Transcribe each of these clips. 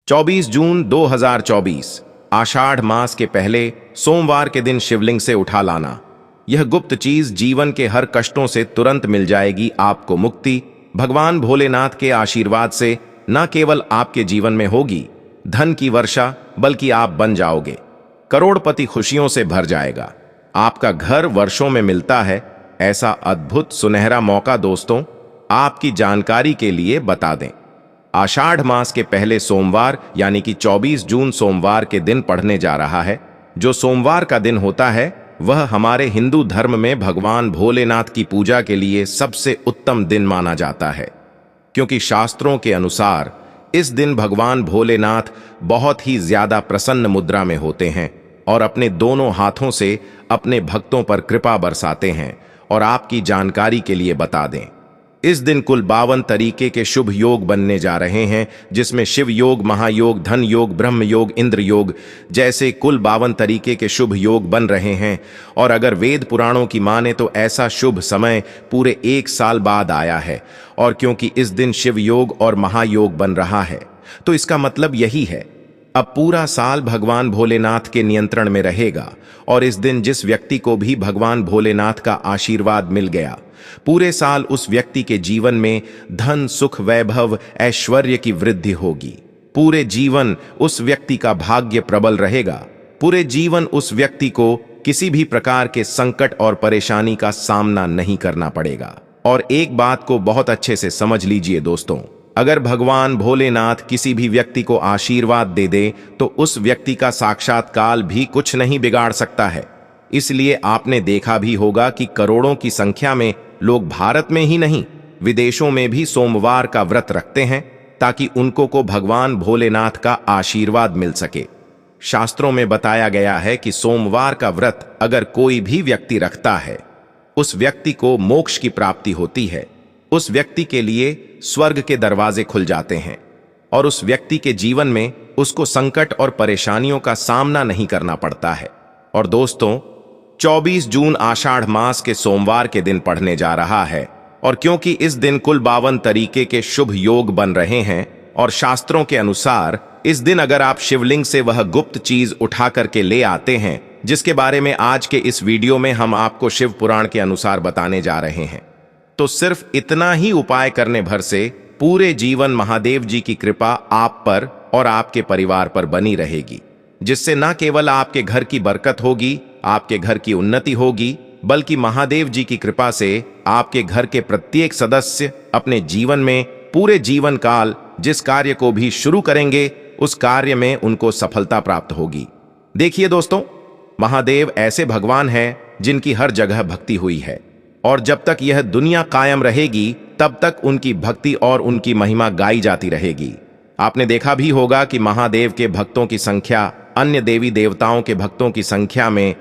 24 जून 2024 आषाढ़ मास के पहले सोमवार के दिन शिवलिंग से उठा लाना। यह गुप्त चीज जीवन के हर कष्टों से तुरंत मिल जाएगी आपको मुक्ति। भगवान भोलेनाथ के आशीर्वाद से न केवल आपके जीवन में होगी धन की वर्षा, बल्कि आप बन जाओगे करोड़पति। खुशियों से भर जाएगा। आपका घर वर्षों में मिलता है ऐसा अद्भुत सुनहरा मौका दोस्तों आपकी जानकारी के लिए बता दें। आषाढ़ मास के पहले सोमवार यानी कि 24 जून सोमवार के दिन पड़ने जा रहा है। जो सोमवार का दिन होता है वह हमारे हिंदू धर्म में भगवान भोलेनाथ की पूजा के लिए सबसे उत्तम दिन माना जाता है, क्योंकि शास्त्रों के अनुसार इस दिन भगवान भोलेनाथ बहुत ही ज्यादा प्रसन्न मुद्रा में होते हैं और अपने दोनों हाथों से अपने भक्तों पर कृपा बरसाते हैं। और आपकी जानकारी के लिए बता दें, इस दिन कुल 52 तरीके के शुभ योग बनने जा रहे हैं, जिसमें शिव योग, महायोग, धन योग, ब्रह्म योग, इंद्र योग जैसे कुल 52 तरीके के शुभ योग बन रहे हैं। और अगर वेद पुराणों की माने तो ऐसा शुभ समय पूरे 1 साल बाद आया है। और क्योंकि इस दिन शिव योग और महायोग बन रहा है तो इसका मतलब यही है अब पूरा साल भगवान भोलेनाथ के नियंत्रण में रहेगा। और इस दिन जिस व्यक्ति को भी भगवान भोलेनाथ का आशीर्वाद मिल गया, पूरे साल उस व्यक्ति के जीवन में धन, सुख, वैभव, ऐश्वर्य की वृद्धि होगी। पूरे जीवन उस व्यक्ति का भाग्य प्रबल रहेगा। पूरे जीवन उस व्यक्ति को किसी भी प्रकार के संकट और परेशानी का सामना नहीं करना पड़ेगा। और एक बात को बहुत अच्छे से समझ लीजिए दोस्तों, अगर भगवान भोलेनाथ किसी भी व्यक्ति को आशीर्वाद दे दे तो उस व्यक्ति का साक्षात्कार भी कुछ नहीं बिगाड़ सकता है। इसलिए आपने देखा भी होगा कि करोड़ों की संख्या में लोग भारत में ही नहीं विदेशों में भी सोमवार का व्रत रखते हैं ताकि उनको को भगवान भोलेनाथ का आशीर्वाद मिल सके। शास्त्रों में बताया गया है कि सोमवार का व्रत अगर कोई भी व्यक्ति रखता है उस व्यक्ति को मोक्ष की प्राप्ति होती है। उस व्यक्ति के लिए स्वर्ग के दरवाजे खुल जाते हैं और उस व्यक्ति के जीवन में उसको संकट और परेशानियों का सामना नहीं करना पड़ता है। और दोस्तों 24 जून आषाढ़ मास के सोमवार के दिन पढ़ने जा रहा है। और क्योंकि इस दिन कुल 52 तरीके के शुभ योग बन रहे हैं और शास्त्रों के अनुसार इस दिन अगर आप शिवलिंग से वह गुप्त चीज उठा करके ले आते हैं जिसके बारे में आज के इस वीडियो में हम आपको शिव पुराण के अनुसार बताने जा रहे हैं, तो सिर्फ इतना ही उपाय करने भर से पूरे जीवन महादेव जी की कृपा आप पर और आपके परिवार पर बनी रहेगी, जिससे न केवल आपके घर की बरकत होगी, आपके घर की उन्नति होगी, बल्कि महादेव जी की कृपा से आपके घर के प्रत्येक सदस्य अपने जीवन में पूरे जीवन काल जिस कार्य को भी शुरू करेंगे उस कार्य में उनको सफलता प्राप्त होगी। देखिए दोस्तों, महादेव ऐसे भगवान हैं जिनकी हर जगह भक्ति हुई है और जब तक यह दुनिया कायम रहेगी तब तक उनकी भक्ति और उनकी महिमा गाई जाती रहेगी। आपने देखा भी होगा कि महादेव के भक्तों की संख्या अन्य देवी देवताओं के भक्तों की संख्या में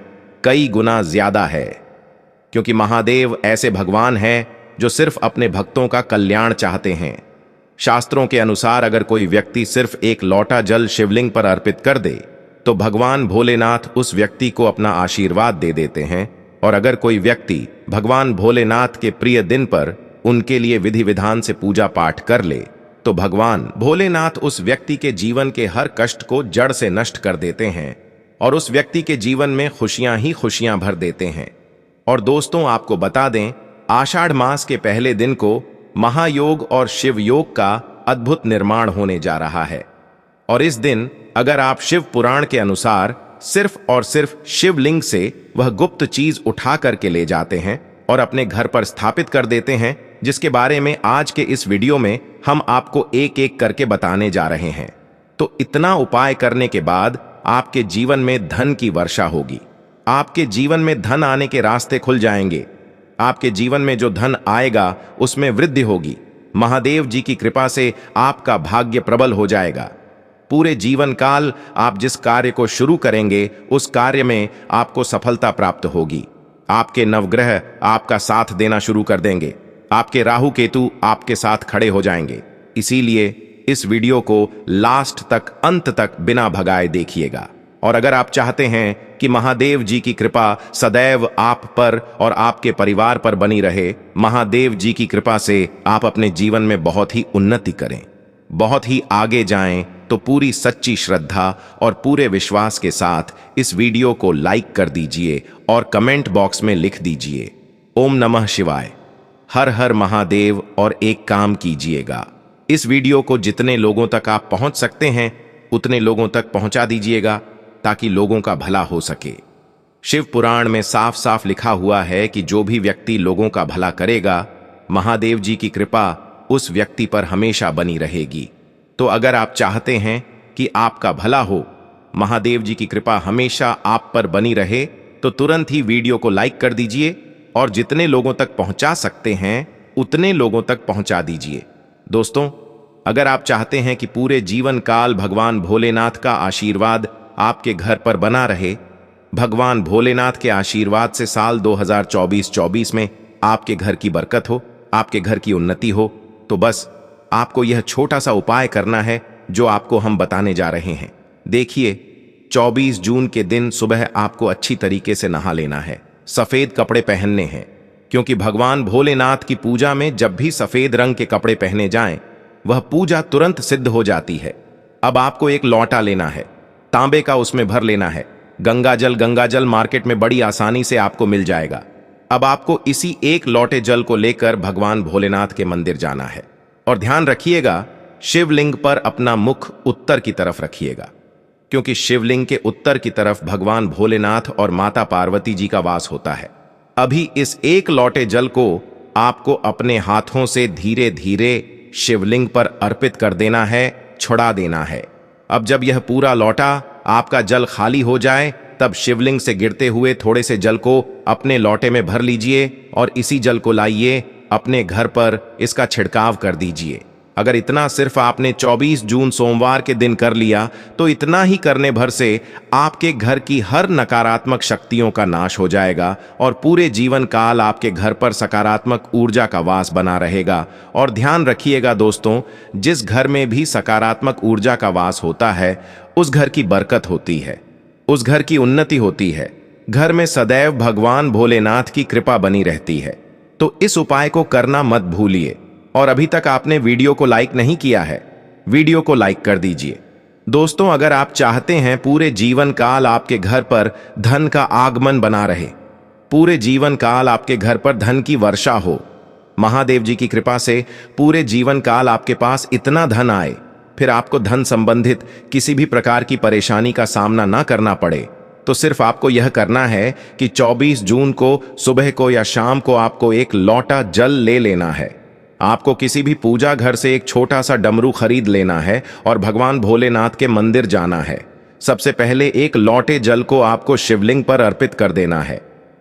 कई गुना ज्यादा है, क्योंकि महादेव ऐसे भगवान हैं जो सिर्फ अपने भक्तों का कल्याण चाहते हैं। शास्त्रों के अनुसार अगर कोई व्यक्ति सिर्फ एक लोटा जल शिवलिंग पर अर्पित कर दे तो भगवान भोलेनाथ उस व्यक्ति को अपना आशीर्वाद दे देते हैं। और अगर कोई व्यक्ति भगवान भोलेनाथ के प्रिय दिन पर उनके लिए विधि विधान से पूजा पाठ कर ले तो भगवान भोलेनाथ उस व्यक्ति के जीवन के हर कष्ट को जड़ से नष्ट कर देते हैं और उस व्यक्ति के जीवन में खुशियां ही खुशियां भर देते हैं। और दोस्तों आपको बता दें, आषाढ़ मास के पहले दिन को महायोग और शिव योग का अद्भुत निर्माण होने जा रहा है। और इस दिन अगर आप शिव पुराण के अनुसार सिर्फ और सिर्फ शिवलिंग से वह गुप्त चीज उठा करके ले जाते हैं और अपने घर पर स्थापित कर देते हैं, जिसके बारे में आज के इस वीडियो में हम आपको एक एक करके बताने जा रहे हैं, तो इतना उपाय करने के बाद आपके जीवन में धन की वर्षा होगी। आपके जीवन में धन आने के रास्ते खुल जाएंगे। आपके जीवन में जो धन आएगा उसमें वृद्धि होगी। महादेव जी की कृपा से आपका भाग्य प्रबल हो जाएगा। पूरे जीवन काल आप जिस कार्य को शुरू करेंगे उस कार्य में आपको सफलता प्राप्त होगी। आपके नवग्रह आपका साथ देना शुरू कर देंगे। आपके राहु केतु आपके साथ खड़े हो जाएंगे। इसीलिए इस वीडियो को लास्ट तक, अंत तक बिना भगाए देखिएगा। और अगर आप चाहते हैं कि महादेव जी की कृपा सदैव आप पर और आपके परिवार पर बनी रहे, महादेव जी की कृपा से आप अपने जीवन में बहुत ही उन्नति करें, बहुत ही आगे जाएं, तो पूरी सच्ची श्रद्धा और पूरे विश्वास के साथ इस वीडियो को लाइक कर दीजिए और कमेंट बॉक्स में लिख दीजिए ओम नमः शिवाय, हर हर महादेव, और एक काम कीजिएगा, इस वीडियो को जितने लोगों तक आप पहुंच सकते हैं उतने लोगों तक पहुंचा दीजिएगा ताकि लोगों का भला हो सके। शिव पुराण में साफ साफ लिखा हुआ है कि जो भी व्यक्ति लोगों का भला करेगा, महादेव जी की कृपा उस व्यक्ति पर हमेशा बनी रहेगी। तो अगर आप चाहते हैं कि आपका भला हो, महादेव जी की कृपा हमेशा आप पर बनी रहे, तो तुरंत ही वीडियो को लाइक कर दीजिए और जितने लोगों तक पहुंचा सकते हैं उतने लोगों तक पहुंचा दीजिए। दोस्तों, अगर आप चाहते हैं कि पूरे जीवन काल भगवान भोलेनाथ का आशीर्वाद आपके घर पर बना रहे, भगवान भोलेनाथ के आशीर्वाद से साल 2024 में आपके घर की बरकत हो, आपके घर की उन्नति हो, तो बस आपको यह छोटा सा उपाय करना है जो आपको हम बताने जा रहे हैं। देखिए, 24 जून के दिन सुबह आपको अच्छी तरीके से नहा लेना है, सफेद कपड़े पहनने हैं, क्योंकि भगवान भोलेनाथ की पूजा में जब भी सफेद रंग के कपड़े पहने जाएं, वह पूजा तुरंत सिद्ध हो जाती है। अब आपको एक लौटा लेना है, तांबे का, उसमें भर लेना है गंगाजल मार्केट में बड़ी आसानी से आपको मिल जाएगा। अब आपको इसी एक लौटे जल को लेकर भगवान भोलेनाथ के मंदिर जाना है और ध्यान रखिएगा, शिवलिंग पर अपना मुख उत्तर की तरफ रखिएगा, क्योंकि शिवलिंग के उत्तर की तरफ भगवान भोलेनाथ और माता पार्वती जी का वास होता है। अभी इस एक लौटे जल को आपको अपने हाथों से धीरे धीरे शिवलिंग पर अर्पित कर देना है, छुड़ा देना है। अब जब यह पूरा लौटा आपका जल खाली हो जाए, तब शिवलिंग से गिरते हुए थोड़े से जल को अपने लौटे में भर लीजिए और इसी जल को लाइए अपने घर पर, इसका छिड़काव कर दीजिए। अगर इतना सिर्फ आपने 24 जून सोमवार के दिन कर लिया, तो इतना ही करने भर से आपके घर की हर नकारात्मक शक्तियों का नाश हो जाएगा और पूरे जीवन काल आपके घर पर सकारात्मक ऊर्जा का वास बना रहेगा। और ध्यान रखिएगा दोस्तों, जिस घर में भी सकारात्मक ऊर्जा का वास होता है, उस घर की बरकत होती है, उस घर की उन्नति होती है, घर में सदैव भगवान भोलेनाथ की कृपा बनी रहती है। तो इस उपाय को करना मत भूलिए। और अभी तक आपने वीडियो को लाइक नहीं किया है, वीडियो को लाइक कर दीजिए। दोस्तों, अगर आप चाहते हैं पूरे जीवन काल आपके घर पर धन का आगमन बना रहे, पूरे जीवन काल आपके घर पर धन की वर्षा हो, महादेव जी की कृपा से पूरे जीवन काल आपके पास इतना धन आए, फिर आपको धन संबंधित किसी भी प्रकार की परेशानी का सामना ना करना पड़े, तो सिर्फ आपको यह करना है कि 24 जून को सुबह को या शाम को आपको एक लौटा जल ले लेना है। आपको किसी भी पूजा घर से एक छोटा सा डमरू खरीद लेना है और भगवान भोलेनाथ के मंदिर जाना है। सबसे पहले एक लौटे जल को आपको शिवलिंग पर अर्पित कर देना है।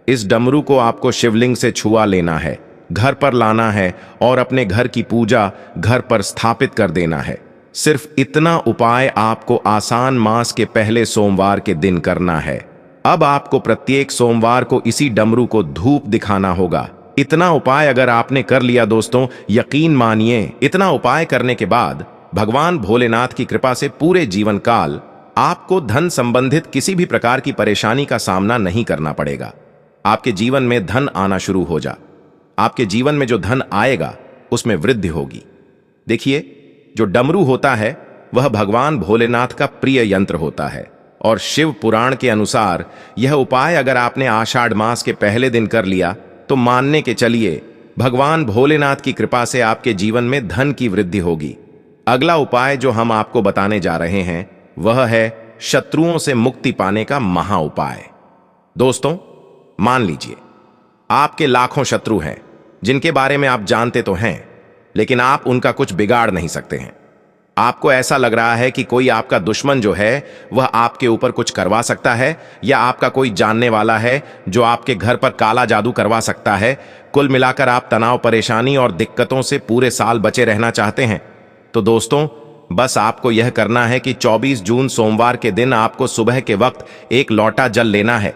इस डमरू को आपको शिवलिंग से छुआ लेना है, घर पर लाना है और अपने घर की पूजा घर पर स्थापित कर देना है। सिर्फ इतना उपाय आपको आसान मास के पहले सोमवार के दिन करना है। अब आपको प्रत्येक सोमवार को इसी डमरू को धूप दिखाना होगा। इतना उपाय अगर आपने कर लिया दोस्तों, यकीन मानिए, इतना उपाय करने के बाद भगवान भोलेनाथ की कृपा से पूरे जीवन काल आपको धन संबंधित किसी भी प्रकार की परेशानी का सामना नहीं करना पड़ेगा। आपके जीवन में धन आना शुरू हो जा, आपके जीवन में जो धन आएगा उसमें वृद्धि होगी। देखिए, जो डमरू होता है वह भगवान भोलेनाथ का प्रिय यंत्र होता है और शिव पुराण के अनुसार यह उपाय अगर आपने आषाढ़ मास के पहले दिन कर लिया, तो मानने के चलिए भगवान भोलेनाथ की कृपा से आपके जीवन में धन की वृद्धि होगी। अगला उपाय जो हम आपको बताने जा रहे हैं वह है शत्रुओं से मुक्ति पाने का महा उपाय। दोस्तों, मान लीजिए आपके लाखों शत्रु हैं जिनके बारे में आप जानते तो हैं, लेकिन आप उनका कुछ बिगाड़ नहीं सकते हैं। आपको ऐसा लग रहा है कि कोई आपका दुश्मन जो है वह आपके ऊपर कुछ करवा सकता है, या आपका कोई जानने वाला है जो आपके घर पर काला जादू करवा सकता है। कुल मिलाकर आप तनाव, परेशानी और दिक्कतों से पूरे साल बचे रहना चाहते हैं। तो दोस्तों, बस आपको यह करना है कि 24 जून सोमवार के दिन आपको सुबह के वक्त एक लौटा जल लेना है,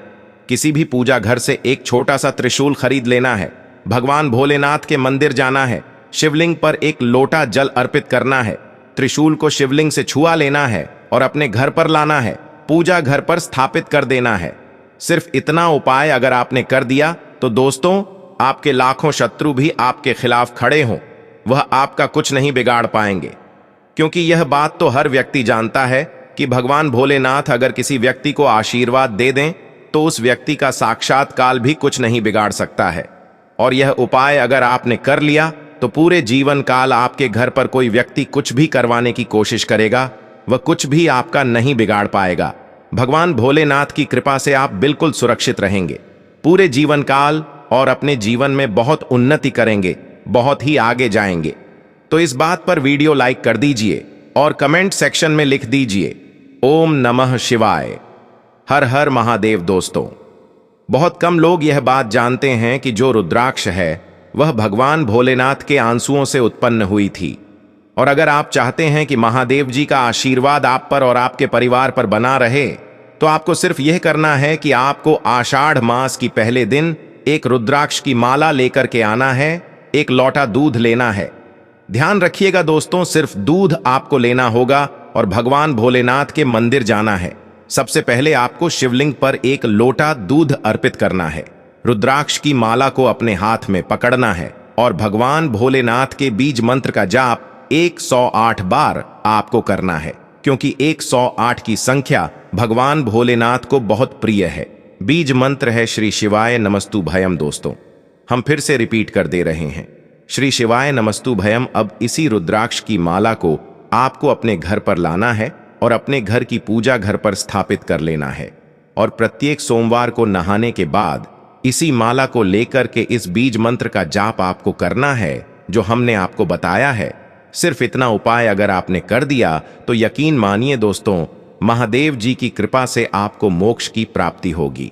किसी भी पूजा घर से एक छोटा सा त्रिशूल खरीद लेना है, भगवान भोलेनाथ के मंदिर जाना है, शिवलिंग पर एक लोटा जल अर्पित करना है, त्रिशूल को शिवलिंग से छुआ लेना है और अपने घर पर लाना है, पूजा घर पर स्थापित कर देना है। सिर्फ इतना उपाय अगर आपने कर दिया तो दोस्तों, आपके लाखों शत्रु भी आपके खिलाफ खड़े हों, वह आपका कुछ नहीं बिगाड़ पाएंगे, क्योंकि यह बात तो हर व्यक्ति जानता है कि भगवान भोलेनाथ अगर किसी व्यक्ति को आशीर्वाद दे दें तो उस व्यक्ति का साक्षात काल भी कुछ नहीं बिगाड़ सकता है। और यह उपाय अगर आपने कर लिया तो पूरे जीवन काल आपके घर पर कोई व्यक्ति कुछ भी करवाने की कोशिश करेगा, वह कुछ भी आपका नहीं बिगाड़ पाएगा। भगवान भोलेनाथ की कृपा से आप बिल्कुल सुरक्षित रहेंगे पूरे जीवन काल और अपने जीवन में बहुत उन्नति करेंगे, बहुत ही आगे जाएंगे। तो इस बात पर वीडियो लाइक कर दीजिए और कमेंट सेक्शन में लिख दीजिए ओम नमः शिवाय, हर हर महादेव। दोस्तों, बहुत कम लोग यह बात जानते हैं कि जो रुद्राक्ष है वह भगवान भोलेनाथ के आंसुओं से उत्पन्न हुई थी। और अगर आप चाहते हैं कि महादेव जी का आशीर्वाद आप पर और आपके परिवार पर बना रहे तो आपको सिर्फ यह करना है कि आपको आषाढ़ मास की पहले दिन एक रुद्राक्ष की माला लेकर के आना है, एक लोटा दूध लेना है। ध्यान रखिएगा दोस्तों, सिर्फ दूध आपको लेना होगा और भगवान भोलेनाथ के मंदिर जाना है। सबसे पहले आपको शिवलिंग पर एक लोटा दूध अर्पित करना है, रुद्राक्ष की माला को अपने हाथ में पकड़ना है और भगवान भोलेनाथ के बीज मंत्र का जाप 108 बार आपको करना है, क्योंकि 108 की संख्या भगवान भोलेनाथ को बहुत प्रिय है। बीज मंत्र है श्री शिवाय नमस्तु भयम। दोस्तों, हम फिर से रिपीट कर दे रहे हैं, श्री शिवाय नमस्तु भयम। अब इसी रुद्राक्ष की माला को आपको अपने घर पर लाना है और अपने घर की पूजा घर पर स्थापित कर लेना है। और प्रत्येक सोमवार को नहाने के बाद इसी माला को लेकर के इस बीज मंत्र का जाप आपको करना है जो हमने आपको बताया है। सिर्फ इतना उपाय अगर आपने कर दिया तो यकीन मानिए दोस्तों, महादेव जी की कृपा से आपको मोक्ष की प्राप्ति होगी।